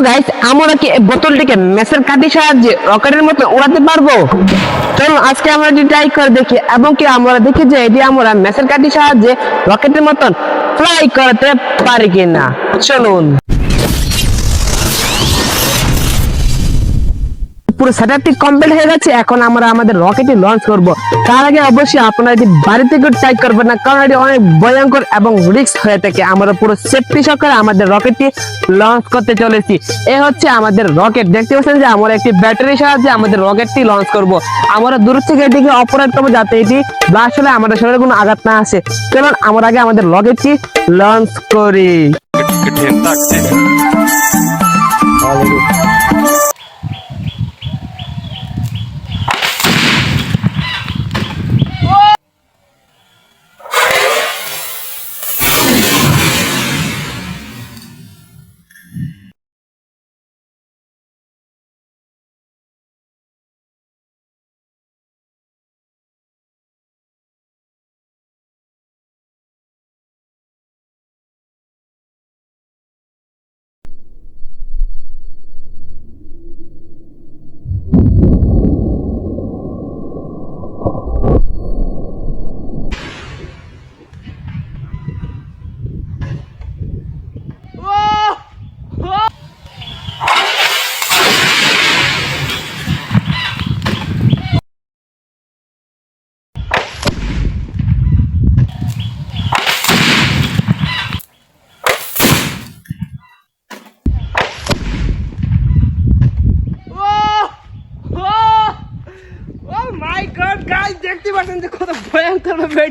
Guys, আমরা কি এই বোতলটিকে মেসের কাঠির সাহায্যে রকেটের মতো উড়াতে পারবো? চলুন আজকে আমরা এটি ট্রাই করে দেখি এবং কি আমরা দেখি যে এটি আমরা মেসের কাঠির সাহায্যে রকেটের মতন ফ্লাই করতে পারি কিনা। চলুন, পুরো সেটআপটি কমপ্লিট হয়ে গেছে। এখন আমরা আমাদের রকেটটি লঞ্চ করব। তার আগে অবশ্যই আপনারা এটি বাড়িতে কেউ ট্রাই করবেন না, কারণ এটি অনেক ভয়ঙ্কর এবং রিস্ক হয়ে থাকে। আমরা পুরো সেফটি সহকারে আমাদের রকেটটি লঞ্চ করতে চলেছি। এ হচ্ছে আমাদের রকেট। দেখতে পাচ্ছেন যে আমরা একটি ব্যাটারির সাহায্যে আমাদের রকেটটি লঞ্চ করব। আমরা দূর থেকে এটিকে অপারেট করবো যাতে এটি ব্লাস্ট হলে আমাদের শরীরে কোনো আঘাত না আসে। চলুন আমরা আগে আমাদের রকেটটি লঞ্চ করি। দেখতে পাচ্ছেন যে কত ভয়ঙ্কর ভাবে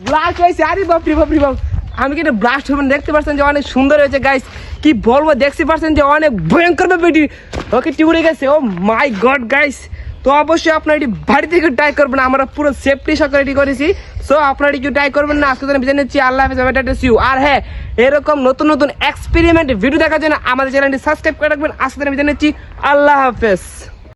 ব্লাস্ট হয়েছে। আরে বাপরে বাপরে বাপ, আমি কি ব্লাস্ট হবেন দেখতে পাচ্ছেন যে অনেক সুন্দর হয়েছে গাইস। কি বলবো, দেখতে পাচ্ছেন যে অনেক ভয়ঙ্কর ভাবে ওকে টিউরে গেছে। ও মাই গড গাইস, তো অবশ্যই আপনারা এটি বাড়ি থেকে ট্রাই করবেন। আমরা পুরো সেফটি সহকারে এটি করেছি। সো আপনারা এটি ট্রাই করবেন না। আজকে বিদায় নিচ্ছি। আল্লাহ হাফেজ। আর হ্যাঁ, এরকম নতুন নতুন এক্সপেরিমেন্ট ভিডিও দেখার জন্য আমাদের চ্যানেলটি সাবস্ক্রাইব করে রাখবেন। আজকে বিদায় নিচ্ছি। আল্লাহ হাফেজ।